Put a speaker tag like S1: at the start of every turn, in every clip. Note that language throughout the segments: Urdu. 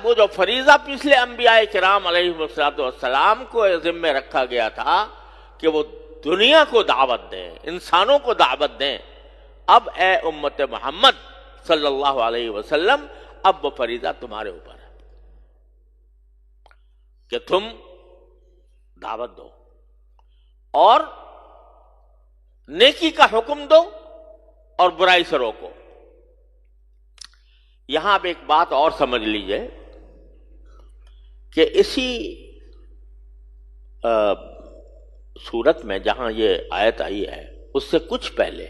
S1: وہ جو فریضہ پچھلے انبیاء کرام علیہم کو ذمہ رکھا گیا تھا کہ وہ دنیا کو دعوت دیں، انسانوں کو دعوت دیں، اب اے امت محمد صلی اللہ علیہ وسلم اب وہ فریضہ تمہارے اوپر ہے کہ تم دعوت دو اور نیکی کا حکم دو اور برائی سے روکو۔ یہاں اب ایک بات اور سمجھ لیجئے کہ اسی سورت میں جہاں یہ آیت آئی ہے اس سے کچھ پہلے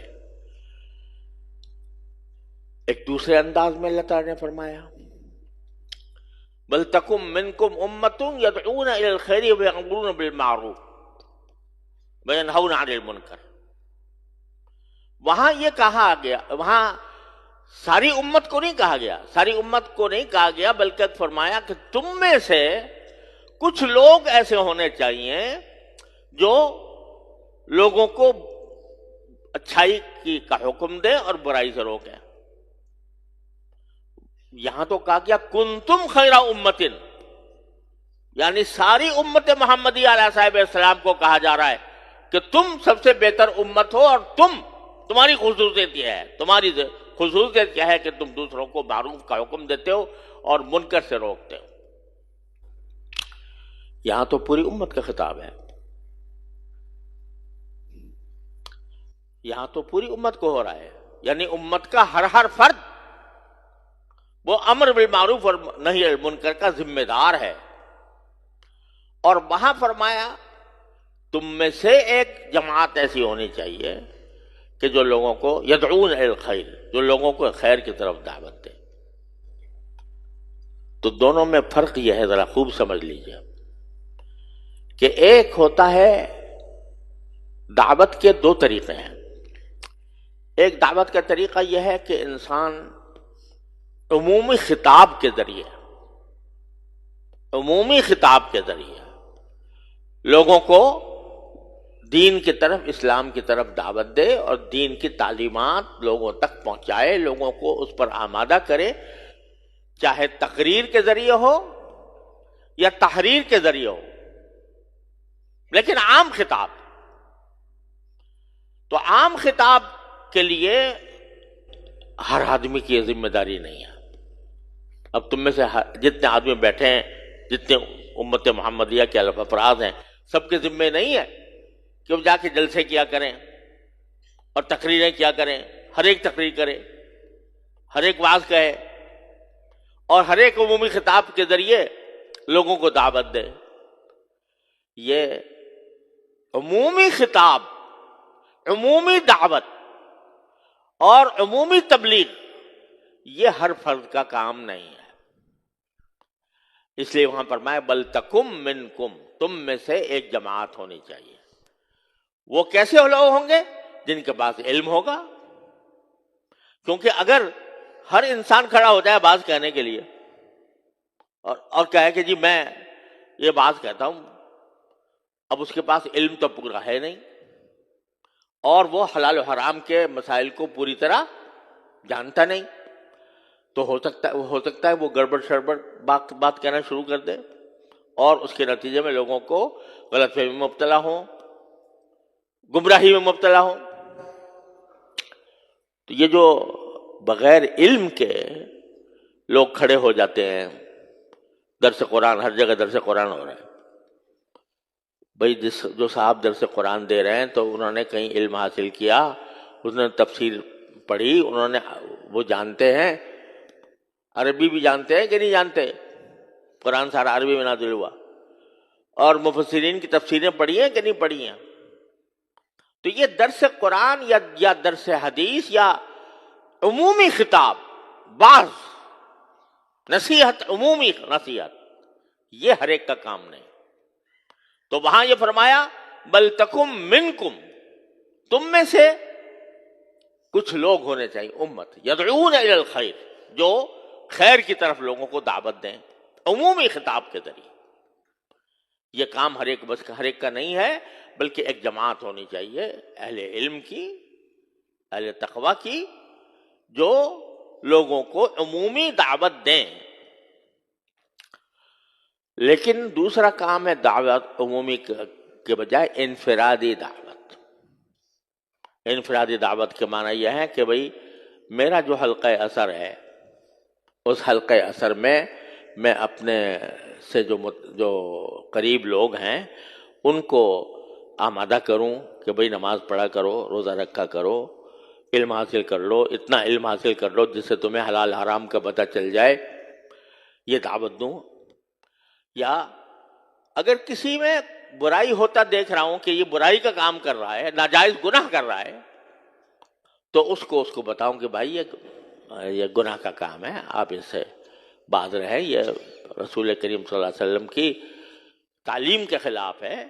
S1: ایک دوسرے انداز میں اللہ تعالیٰ نے فرمایا بل تکم منکم امۃ یدعون الی الخیر ویأمرون بالمعروف وینہون عن المنکر۔ وہاں یہ کہا گیا، وہاں ساری امت کو نہیں کہا گیا، ساری امت کو نہیں کہا گیا، بلکہ فرمایا کہ تم میں سے کچھ لوگ ایسے ہونے چاہیے جو لوگوں کو اچھائی کا حکم دیں اور برائی سے روکیں۔ یہاں تو کہا گیا کنتم خیر امت، یعنی ساری امت محمدیہ علیہ صاحب السلام کو کہا جا رہا ہے کہ تم سب سے بہتر امت ہو، اور تمہاری خصوصیت یہ ہے، تمہاری خصوصیت کیا ہے کہ تم دوسروں کو معروف کا حکم دیتے ہو اور منکر سے روکتے ہو۔ یہاں تو پوری امت کا خطاب ہے، یہاں تو پوری امت کو ہو رہا ہے، یعنی امت کا ہر فرد وہ امر بالمعروف اور نہی عن المنکر کا ذمہ دار ہے۔ اور وہاں فرمایا تم میں سے ایک جماعت ایسی ہونی چاہیے کہ جو لوگوں کو یدعون الی الخیر، جو لوگوں کو خیر کی طرف دعوت دے۔ تو دونوں میں فرق یہ ہے، ذرا خوب سمجھ لیجیے کہ ایک ہوتا ہے دعوت کے دو طریقے ہیں۔ ایک دعوت کا طریقہ یہ ہے کہ انسان عمومی خطاب کے ذریعے لوگوں کو دین کی طرف، اسلام کی طرف دعوت دے اور دین کی تعلیمات لوگوں تک پہنچائے، لوگوں کو اس پر آمادہ کرے، چاہے تقریر کے ذریعے ہو یا تحریر کے ذریعے ہو، لیکن عام خطاب۔ تو عام خطاب کے لیے ہر آدمی کی یہ ذمہ داری نہیں ہے۔ اب تم میں سے جتنے آدمی بیٹھے ہیں، جتنے امت محمدیہ کے افراد ہیں، سب کے ذمہ نہیں ہے کہ وہ جا کے جلسے کیا کریں اور تقریریں کیا کریں، ہر ایک تقریر کرے، ہر ایک واعظ کہے اور ہر ایک عمومی خطاب کے ذریعے لوگوں کو دعوت دے۔ یہ عمومی خطاب، عمومی دعوت اور عمومی تبلیغ یہ ہر فرد کا کام نہیں ہے۔ اس لیے وہاں فرمایا بل تکم منکم، تم میں سے ایک جماعت ہونی چاہیے۔ وہ کیسے لوگ ہوں گے؟ جن کے پاس علم ہوگا، کیونکہ اگر ہر انسان کھڑا ہو جائے بات کہنے کے لیے اور کہے کہ جی میں یہ بات کہتا ہوں، اب اس کے پاس علم تو پورا ہے نہیں اور وہ حلال و حرام کے مسائل کو پوری طرح جانتا نہیں، تو ہو سکتا ہے وہ گڑبڑ شڑبڑ بات کہنا شروع کر دے اور اس کے نتیجے میں لوگوں کو غلط فہمی میں مبتلا ہوں، گمراہی میں مبتلا ہوں۔ تو یہ جو بغیر علم کے لوگ کھڑے ہو جاتے ہیں، درس قرآن، ہر جگہ درس قرآن ہو رہا ہے، بھائی جو صاحب درس قرآن دے رہے ہیں تو انہوں نے کہیں علم حاصل کیا، انہوں نے تفسیر پڑھی، انہوں نے، وہ جانتے ہیں، عربی بھی جانتے ہیں کہ نہیں جانتے؟ قرآن سارا عربی میں نازل ہوا، اور مفسرین کی تفسیریں پڑھی ہیں کہ نہیں پڑھی ہیں؟ تو یہ درس قرآن یا درس حدیث یا عمومی خطاب، بعض نصیحت، عمومی نصیحت، یہ ہر ایک کا کام نہیں۔ تو وہاں یہ فرمایا بل تکم منکم، تم میں سے کچھ لوگ ہونے چاہیے، امت یدعون الی الخیر، جو خیر کی طرف لوگوں کو دعوت دیں عمومی خطاب کے ذریعے۔ یہ کام ہر ایک کا نہیں ہے، بلکہ ایک جماعت ہونی چاہیے اہل علم کی، اہل تقوی کی، جو لوگوں کو عمومی دعوت دیں لیکن دوسرا کام ہے دعوت عمومی کے بجائے انفرادی دعوت. انفرادی دعوت کے معنی یہ ہے کہ بھئی میرا جو حلقہ اثر ہے اس حلقہ اثر میں اپنے سے جو قریب لوگ ہیں ان کو آمادہ کروں کہ بھئی نماز پڑھا کرو، روزہ رکھا کرو، علم حاصل کر لو، اتنا علم حاصل کر لو جس سے تمہیں حلال حرام کا پتہ چل جائے، یہ دعوت دوں. یا اگر کسی میں برائی ہوتا دیکھ رہا ہوں کہ یہ برائی کا کام کر رہا ہے، ناجائز گناہ کر رہا ہے، تو اس کو بتاؤں کہ بھائی یہ گناہ کا کام ہے، آپ اس سے باز رہیں، یہ رسول کریم صلی اللہ علیہ وسلم کی تعلیم کے خلاف ہے،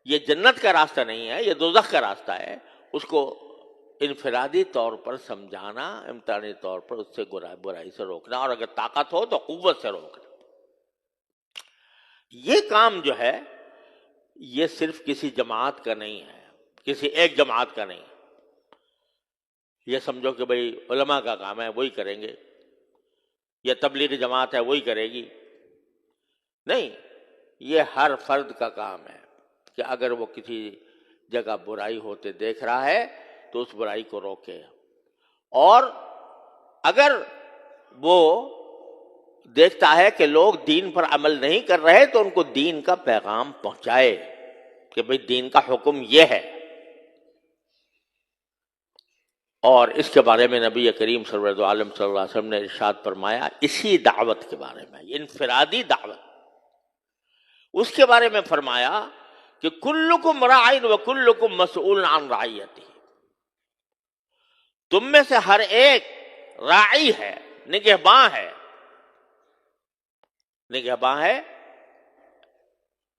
S1: یہ جنت کا راستہ نہیں ہے، یہ دوزخ کا راستہ ہے. اس کو انفرادی طور پر سمجھانا، امتحانی طور پر اس سے برائی سے روکنا، اور اگر طاقت ہو تو قوت سے روکنا. یہ کام جو ہے یہ صرف کسی جماعت کا نہیں ہے، کسی ایک جماعت کا نہیں. یہ سمجھو کہ بھئی علماء کا کام ہے وہی کریں گے، یا تبلیغی جماعت ہے وہی کرے گی. نہیں، یہ ہر فرد کا کام ہے کہ اگر وہ کسی جگہ برائی ہوتے دیکھ رہا ہے تو اس برائی کو روکے، اور اگر وہ دیکھتا ہے کہ لوگ دین پر عمل نہیں کر رہے تو ان کو دین کا پیغام پہنچائے کہ بھئی دین کا حکم یہ ہے. اور اس کے بارے میں نبی کریم سرور عالم صلی اللہ علیہ وسلم نے ارشاد فرمایا اسی دعوت کے بارے میں، انفرادی دعوت، اس کے بارے میں فرمایا کہ کلکم راعٍ وکلکم مسئول عن رعیتہ، تم میں سے ہر ایک راعی ہے، نگہباں ہے،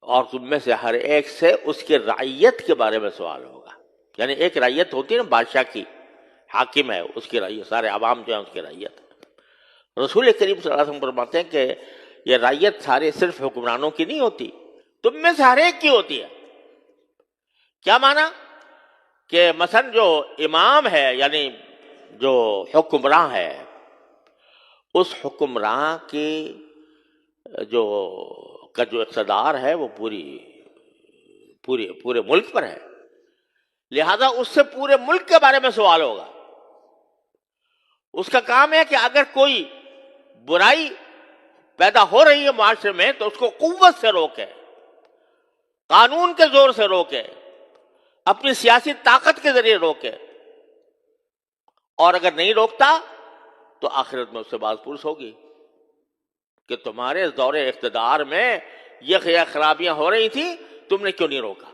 S1: اور تم میں سے ہر ایک سے اس کے رعیت کے بارے میں سوال ہوگا. یعنی ایک رعیت ہوتی ہے نا بادشاہ کی، حاکم ہے، اس کی رعیت، سارے عوام جو ہیں اس کی رعیت. رسول کریم صلی اللہ علیہ وسلم فرماتے ہیں کہ یہ رعیت سارے صرف حکمرانوں کی نہیں ہوتی، تم میں سے ہر ایک کی ہوتی ہے. کیا معنی؟ کہ مثلا جو امام ہے، یعنی جو حکمراں ہے، اس حکمراں کی جو اقتدار ہے وہ پورے ملک پر ہے، لہذا اس سے پورے ملک کے بارے میں سوال ہوگا. اس کا کام ہے کہ اگر کوئی برائی پیدا ہو رہی ہے معاشرے میں تو اس کو قوت سے روکے، قانون کے زور سے روکے، اپنی سیاسی طاقت کے ذریعے روکے، اور اگر نہیں روکتا تو آخرت میں اس سے باز پرس ہوگی کہ تمہارے دور اقتدار میں یہ خرابیاں ہو رہی تھیں، تم نے کیوں نہیں روکا.